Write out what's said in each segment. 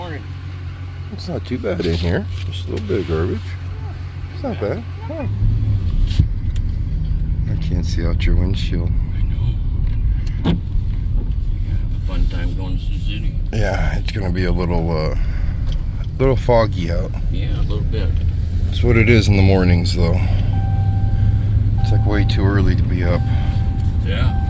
Morning. It's not too bad in here. Just a little bit of garbage. It's not bad. Huh. I can't see out your windshield. I know. You gotta have a fun time going to Sioux City. Yeah, it's gonna be a little foggy out. Yeah, a little bit. That's what it is in the mornings, though. It's like way too early to be up. Yeah.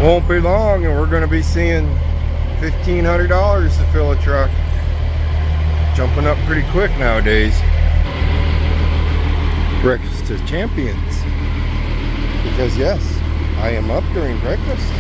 Won't be long and we're going to be seeing $1,500 to fill a truck. Jumping up pretty quick nowadays. Breakfast of champions. Because yes, I am up during breakfast.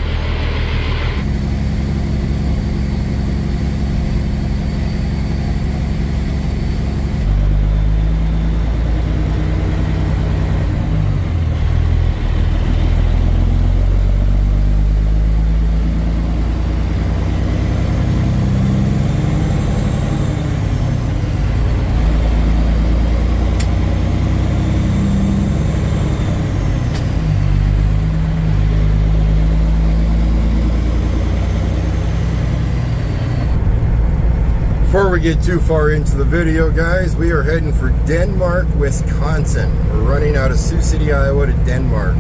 Before we get too far into the video, guys, we are heading for Denmark, Wisconsin. We're running out of Sioux City, Iowa to Denmark.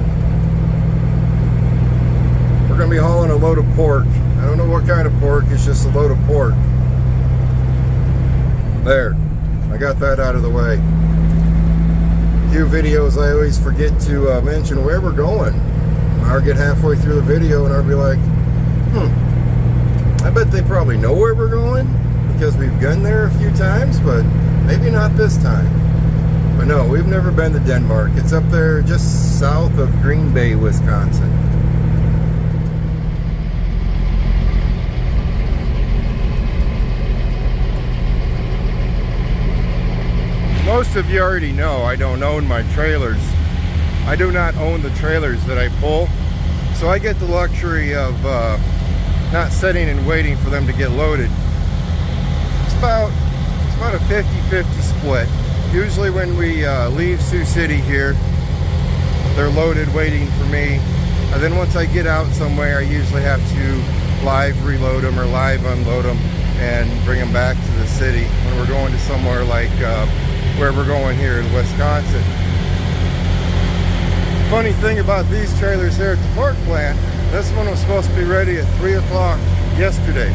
We're going to be hauling a load of pork. I don't know what kind of pork, it's just a load of pork. There, I got that out of the way. A few videos I always forget to mention where we're going. I'll get halfway through the video and I'll be like, I bet they probably know where we're going, because we've been there a few times, but maybe not this time. But no, we've never been to Denmark. It's up there just south of Green Bay, Wisconsin. Most of you already know I don't own my trailers. I do not own the trailers that I pull, so I get the luxury of not sitting and waiting for them to get loaded. It's about a 50-50 split. Usually when we leave Sioux City here, they're loaded waiting for me. And then once I get out somewhere, I usually have to live reload them or live unload them and bring them back to the city when we're going to somewhere like where we're going here in Wisconsin. Funny thing about these trailers here at the pork plant, this one was supposed to be ready at 3 o'clock yesterday.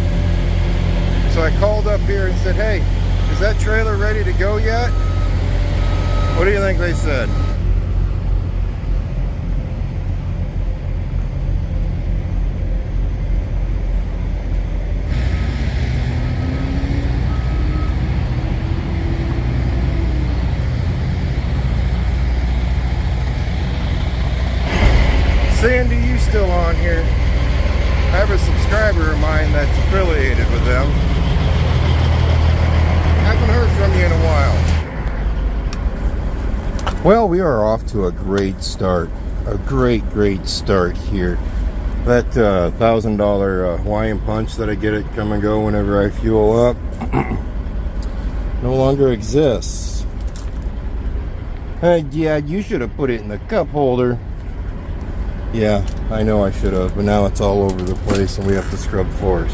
So I called up here and said, hey, is that trailer ready to go yet? What do you think they said? Sandy, you still on here? I have a subscriber of mine that's affiliated with them. Haven't heard from you in a while. Well, we are off to a great start. A great start here. That $1,000 Hawaiian Punch that I get at Come and Go whenever I fuel up no longer exists. Hey, Dad, you should have put it in the cup holder. Yeah, I know I should have, but now it's all over the place and we have to scrub floors.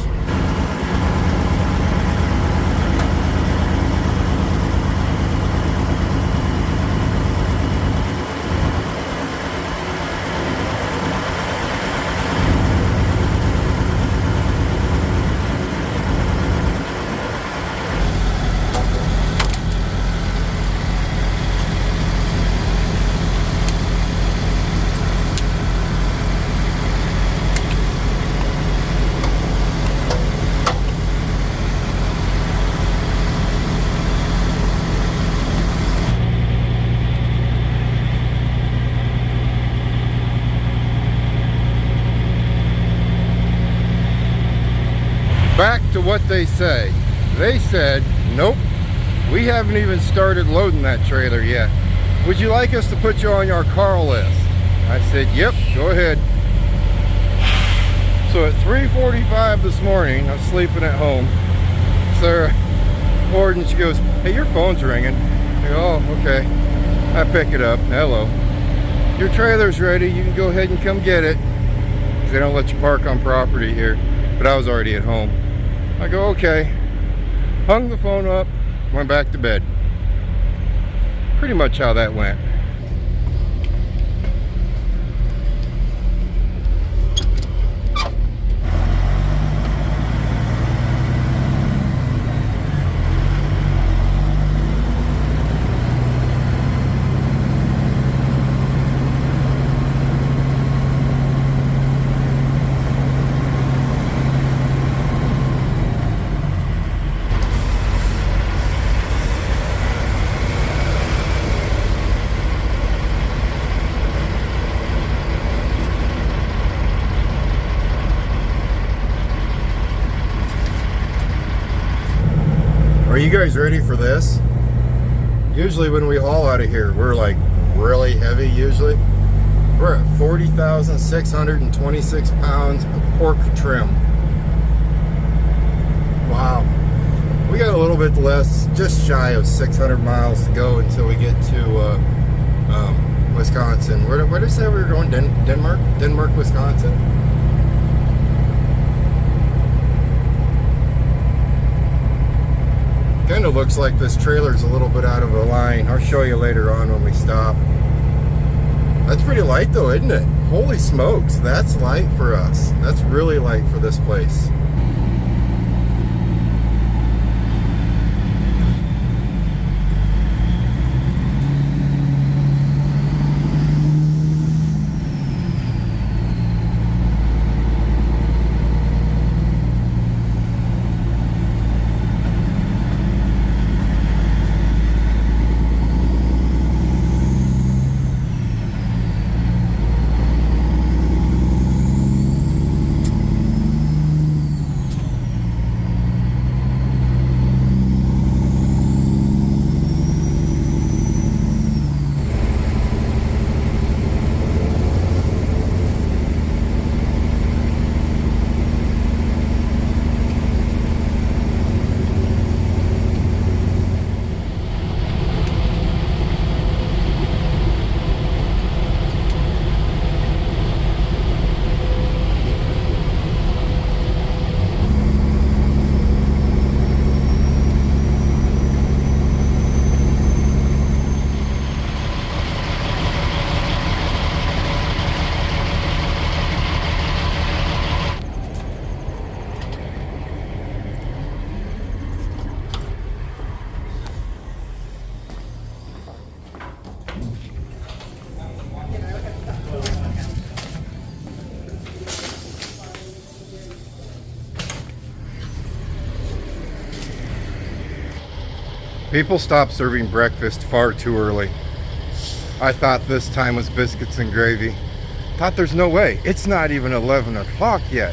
Back to what they say. They said, nope, we haven't even started loading that trailer yet. Would you like us to put you on our call list? I said, yep, go ahead. So at 3:45 this morning, I was sleeping at home. Sarah ordered, she goes, hey, your phone's ringing. I go, oh, okay. I pick it up. Hello. Your trailer's ready. You can go ahead and come get it. They don't let you park on property here. But I was already at home. I go, okay. Hung the phone up, went back to bed. Pretty much how that went. Are you guys ready for this? Usually when we haul out of here, we're like really heavy usually. We're at 40,626 pounds of pork trim. Wow. We got a little bit less, just shy of 600 miles to go until we get to Wisconsin. Where did I say we were going? Denmark? Denmark, Wisconsin? Kind of looks like this trailer's a little bit out of a line. I'll show you later on when we stop. That's pretty light though, isn't it? Holy smokes, that's light for us. That's really light for this place. People stop serving breakfast far too early. I thought this time was biscuits and gravy. Thought there's no way. It's not even 11 o'clock yet.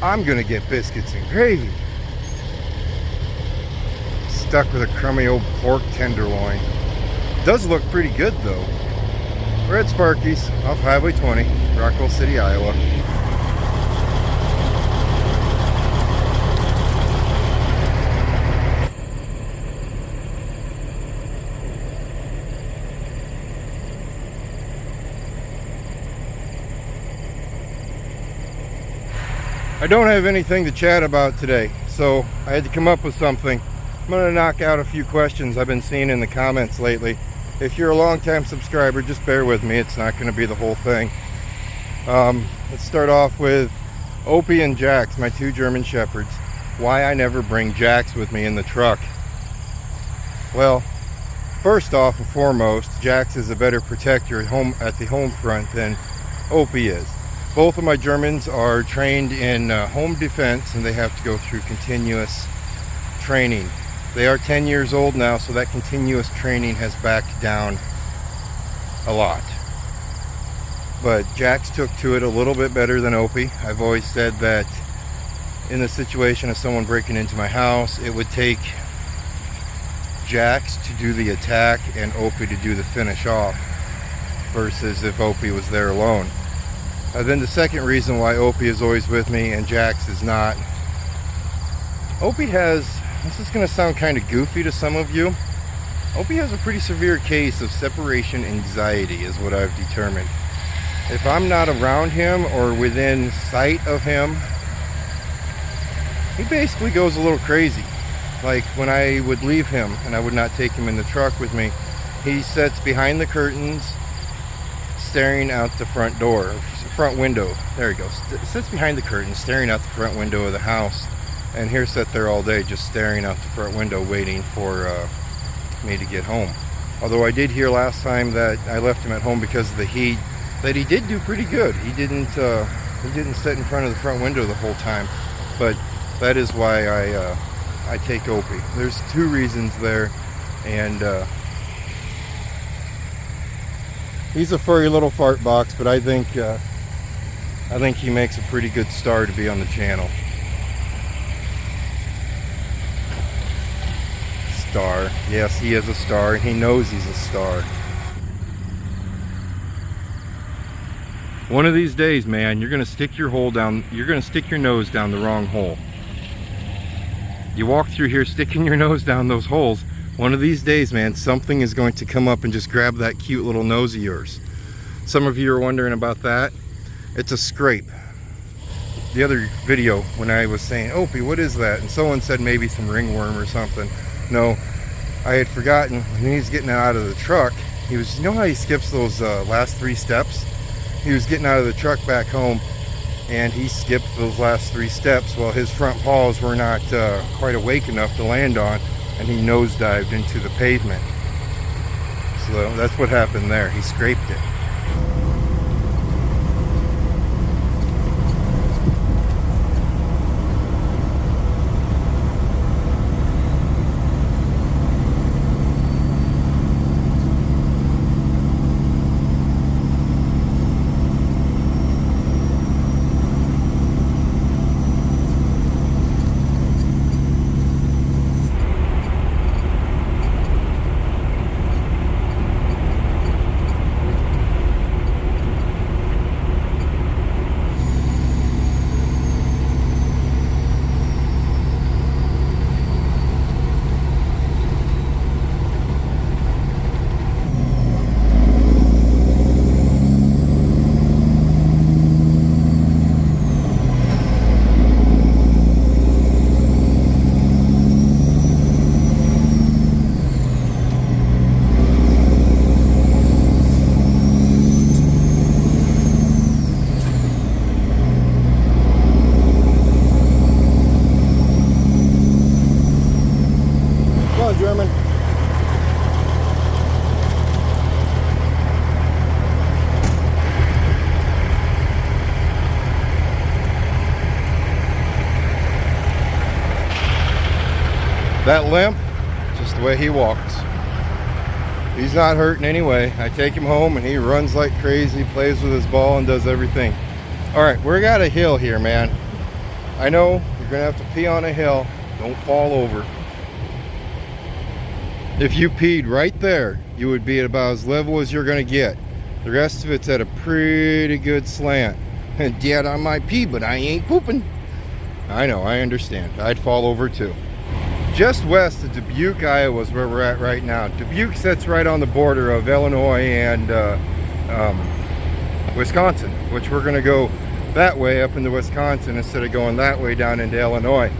I'm gonna get biscuits and gravy. Stuck with a crummy old pork tenderloin. Does look pretty good though. We're at Sparky's off Highway 20, Rockwell City, Iowa. I don't have anything to chat about today, so I had to come up with something. I'm going to knock out a few questions I've been seeing in the comments lately. If you're a long-time subscriber, just bear with me. It's not going to be the whole thing. Let's start off with Opie and Jax, my two German Shepherds. Why I never bring Jax with me in the truck. Well, first off and foremost, Jax is a better protector at the home front than Opie is. Both of my Germans are trained in home defense, and they have to go through continuous training. They are 10 years old now, so that continuous training has backed down a lot. But Jax took to it a little bit better than Opie. I've always said that in the situation of someone breaking into my house, it would take Jax to do the attack and Opie to do the finish off, versus if Opie was there alone. Then the second reason why Opie is always with me and Jax is not. Opie has, this is going to sound kind of goofy to some of you, Opie has a pretty severe case of separation anxiety, is what I've determined. If I'm not around him or within sight of him, he basically goes a little crazy. Like when I would leave him and I would not take him in the truck with me, he sits behind the curtains staring out the front door, front window. There he goes. Sits behind the curtains staring out the front window of the house, and here sit there all day just staring out the front window waiting for me to get home. Although I did hear last time that I left him at home because of the heat, that he did do pretty good. He didn't sit in front of the front window the whole time. But that is why I take Opie. There's two reasons there, and he's a furry little fart box, but I think he makes a pretty good star to be on the channel. Star. Yes, he is a star, and he knows he's a star. One of these days, man, you're gonna stick your nose down the wrong hole. You walk through here sticking your nose down those holes, one of these days, man, something is going to come up and just grab that cute little nose of yours. Some of you are wondering about that. It's a scrape. The other video when I was saying, Opie, what is that? And someone said maybe some ringworm or something. No, I had forgotten when he's getting out of the truck. He was, you know how he skips those last 3 steps? He was getting out of the truck back home, and he skipped those last 3 steps. Well, his front paws were not quite awake enough to land on, and he nosedived into the pavement. So that's what happened there. He scraped it. German. That limp, just the way he walks. He's not hurting anyway. I take him home and he runs like crazy, plays with his ball and does everything. All right, we're got a hill here, man. I know you're gonna have to pee on a hill. Don't fall over. If you peed right there, you would be at about as level as you're gonna get. The rest of it's at a pretty good slant. And Dad, I might pee, but I ain't pooping. I know, I understand. I'd fall over too. Just west of Dubuque, Iowa is where we're at right now. Dubuque sits right on the border of Illinois and Wisconsin, which we're gonna go that way up into Wisconsin instead of going that way down into Illinois.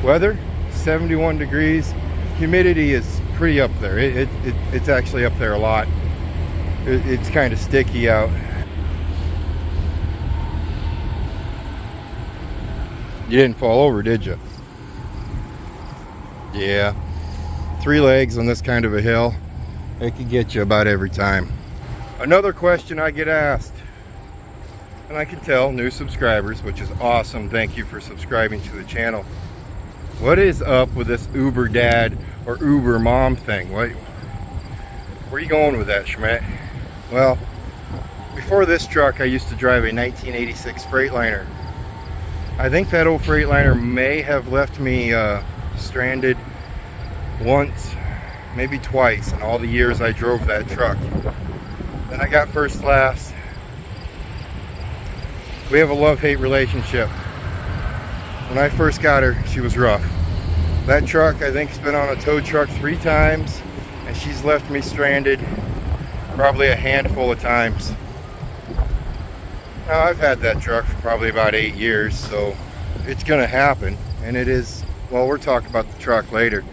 Weather, 71 degrees. Humidity is pretty up there. It's actually up there a lot. It's kind of sticky out. You didn't fall over, did you? Yeah. 3 legs on this kind of a hill, it could get you about every time. Another question I get asked, and I can tell new subscribers, which is awesome. Thank you for subscribing to the channel. What is up with this Uber dad or Uber mom thing? Where are you going with that, Schmidt? Well, before this truck, I used to drive a 1986 Freightliner. I think that old Freightliner may have left me stranded once, maybe twice in all the years I drove that truck. Then I got first class. We have a love-hate relationship. When I first got her, she was rough. That truck, I think, has been on a tow truck 3 times, and she's left me stranded probably a handful of times. Now, I've had that truck for probably about 8 years, so it's gonna happen, and it is, well, we'll talk about the truck later.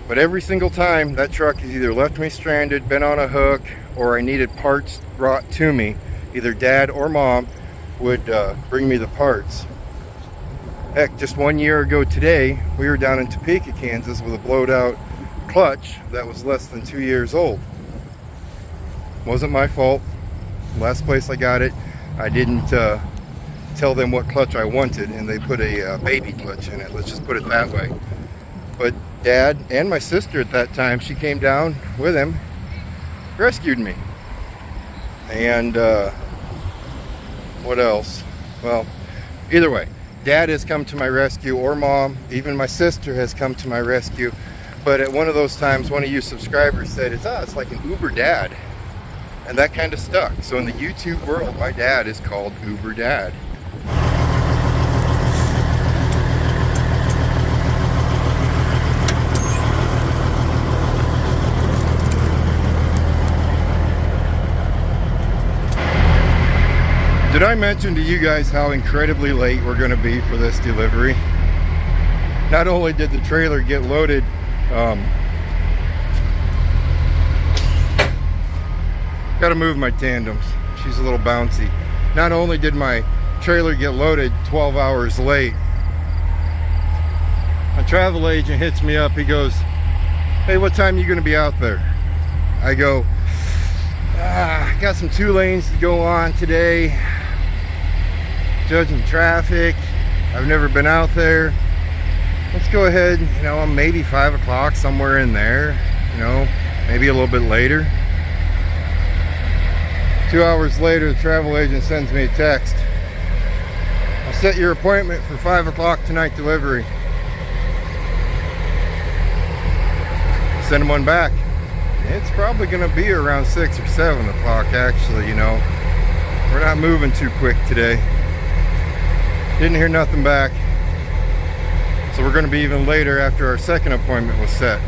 But every single time, that truck has either left me stranded, been on a hook, or I needed parts brought to me. Either dad or mom would bring me the parts. Heck, just 1 year ago today, we were down in Topeka, Kansas with a blowed out clutch that was less than 2 years old. Wasn't my fault. Last place I got it, I didn't tell them what clutch I wanted, and they put a baby clutch in it. Let's just put it that way. But dad and my sister at that time, she came down with him, rescued me. And what else? Well, either way, dad has come to my rescue, or mom, even my sister has come to my rescue. But at one of those times, one of you subscribers said, it's like an Uber dad. And that kind of stuck. So in the YouTube world, my dad is called Uber Dad. Did I mention to you guys how incredibly late we're going to be for this delivery? Not only did the trailer get loaded, got to move my tandems. She's a little bouncy. Not only did my trailer get loaded 12 hours late, a travel agent hits me up. He goes, "Hey, what time are you going to be out there?" I go, I got some 2 lanes to go on today. Judging traffic. I've never been out there. Let's go ahead, you know, maybe 5 o'clock, somewhere in there. You know, maybe a little bit later. 2 hours later, the travel agent sends me a text. "I'll set your appointment for 5 o'clock tonight delivery." Send him one back. It's probably going to be around 6 or 7 o'clock, actually, you know. We're not moving too quick today. Didn't hear nothing back. So we're going to be even later after our second appointment was set.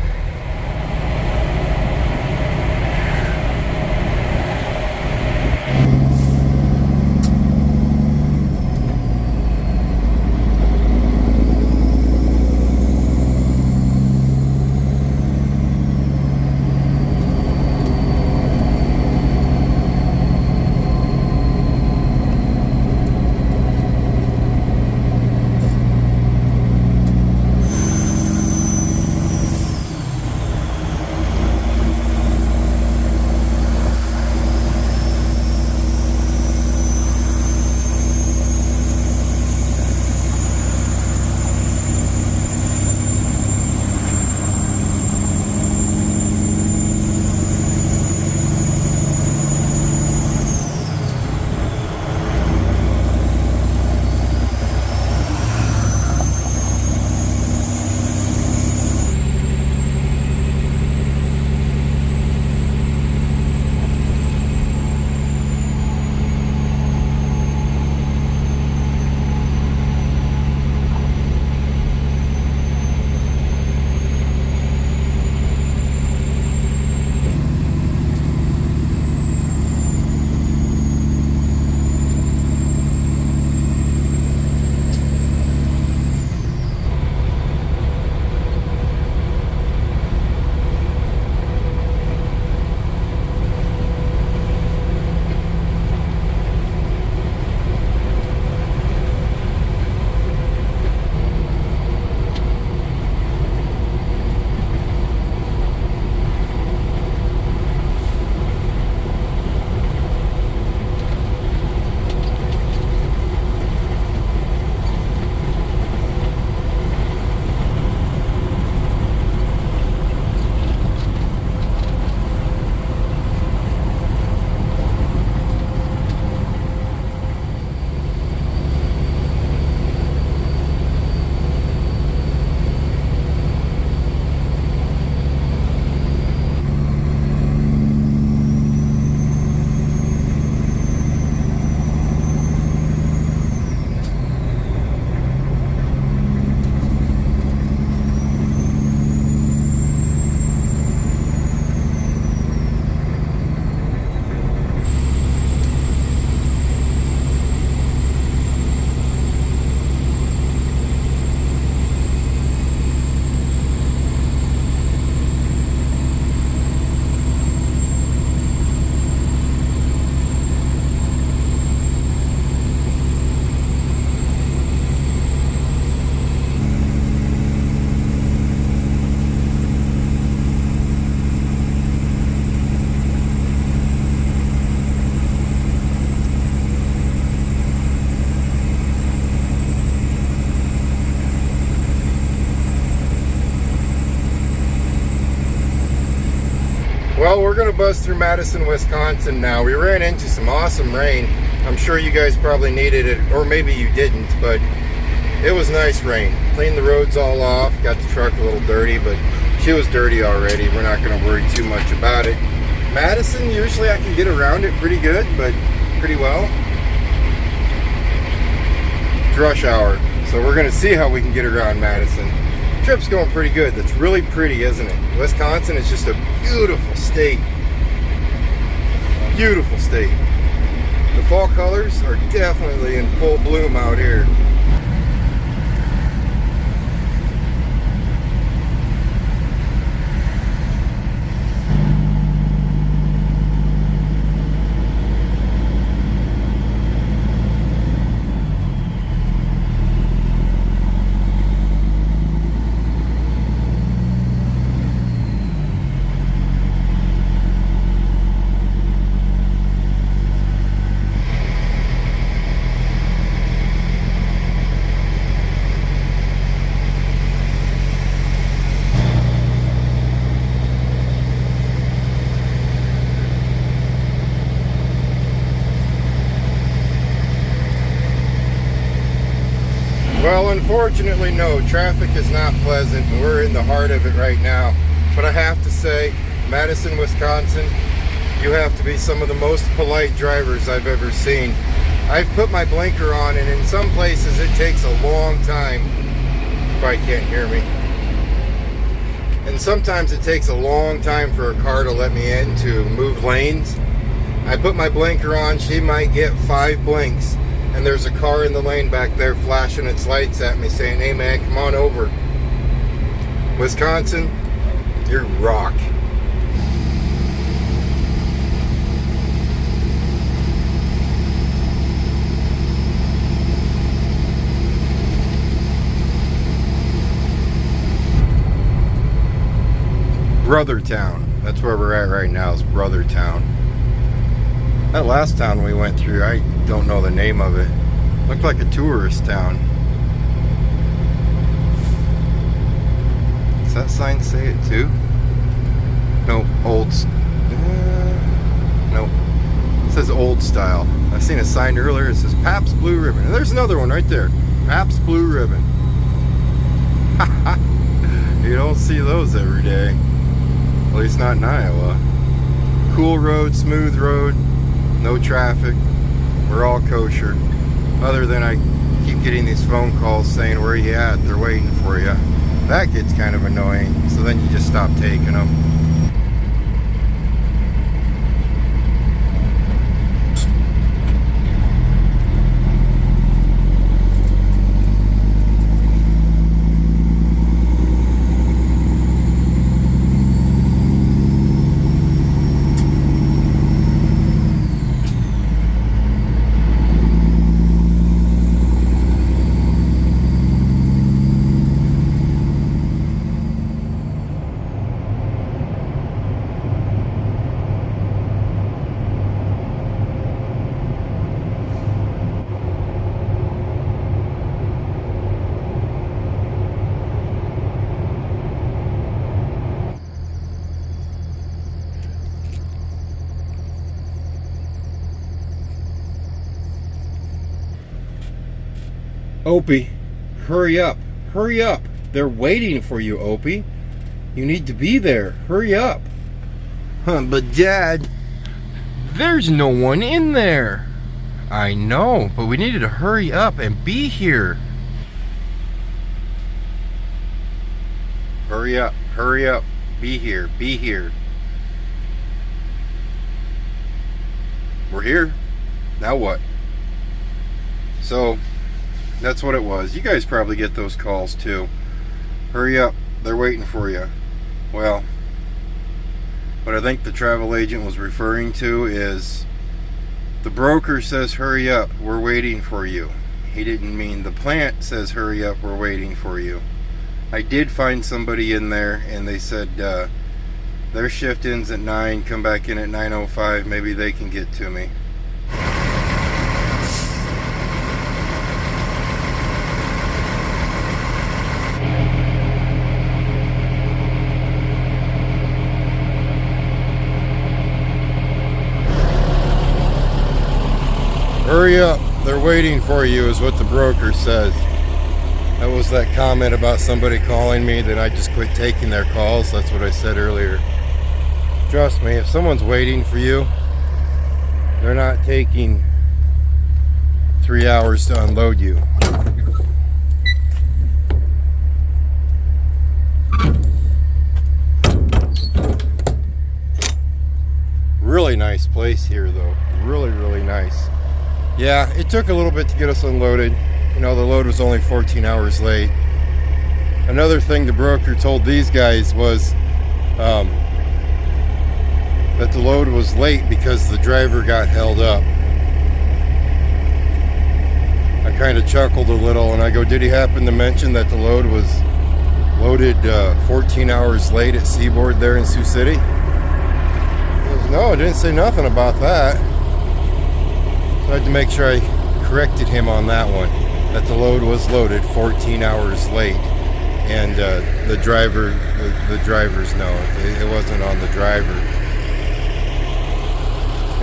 buzz through Madison, Wisconsin now. We ran into some awesome rain. I'm sure you guys probably needed it, or maybe you didn't, but it was nice rain. Cleaned the roads all off, got the truck a little dirty, but she was dirty already. We're not going to worry too much about it. Madison, usually I can get around it pretty good, but pretty well. It's rush hour, so we're going to see how we can get around Madison. Trip's going pretty good. That's really pretty, isn't it? Wisconsin is just a beautiful state. Beautiful state. The fall colors are definitely in full bloom out here. Well, unfortunately, no, traffic is not pleasant, and we're in the heart of it right now. But I have to say, Madison, Wisconsin, you have to be some of the most polite drivers I've ever seen. I've put my blinker on, and in some places it takes a long time. You probably can't hear me. And sometimes it takes a long time for a car to let me in to move lanes. I put my blinker on, she might get 5 blinks. And there's a car in the lane back there flashing its lights at me saying, hey man, come on over. Wisconsin, you're rock. Brothertown. That's where we're at right now, is Brothertown. That last town we went through, I don't know the name of it. Looked like a tourist town. Does that sign say it too? No, old. No, it says old style. I've seen a sign earlier. It says Pabst Blue Ribbon. And there's another one right there. Pabst Blue Ribbon. You don't see those every day. At least not in Iowa. Cool road, smooth road. No traffic. We're all kosher. Other than I keep getting these phone calls saying, where you at? They're waiting for you. That gets kind of annoying. So then you just stop taking them. Opie, hurry up. Hurry up. They're waiting for you, Opie. You need to be there. Hurry up. But Dad, there's no one in there. I know, but we needed to hurry up and be here. Hurry up. Hurry up. Be here. Be here. We're here. Now what? So, that's what it was. You guys probably get those calls too. Hurry up, they're waiting for you. Well, what I think the travel agent was referring to is the broker says hurry up, we're waiting for you. He didn't mean the plant says hurry up, we're waiting for you. I did find somebody in there and they said their shift ends at 9, come back in at 9:05, maybe they can get to me. Hurry up, they're waiting for you is what the broker says. That was that comment about somebody calling me, then I just quit taking their calls. That's what I said earlier. Trust me, if someone's waiting for you, they're not taking 3 hours to unload you. Really nice place here though. Really nice. Yeah, it took a little bit to get us unloaded. You know, the load was only 14 hours late. Another thing the broker told these guys was that the load was late because the driver got held up. I kind of chuckled a little and I go, did he happen to mention that the load was loaded 14 hours late at Seaboard there in Sioux City? He goes, no, I didn't say nothing about that. So I had to make sure I corrected him on that one, that the load was loaded 14 hours late. And the driver's no, it wasn't on the driver.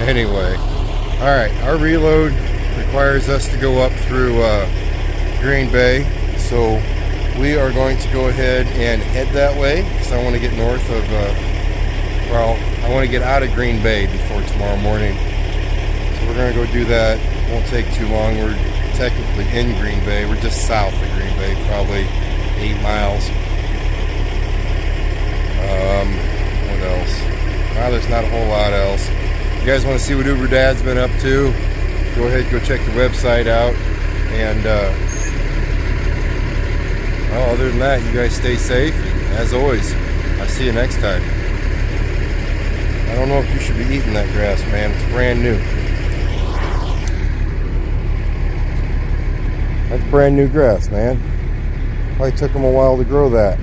Anyway, all right, our reload requires us to go up through Green Bay, so we are going to go ahead and head that way because I want to get north of, I want to get out of Green Bay before tomorrow morning. So we're going to go do that. Won't take too long. We're technically in Green Bay. We're just south of Green Bay, probably 8 miles. What else? There's not a whole lot else. If you guys want to see what Uber Dad's been up to, go ahead, go check the website out. And other than that, you guys stay safe. As always, I'll see you next time. I don't know if you should be eating that grass, man. It's brand new. That's brand new grass, man. Probably took them a while to grow that.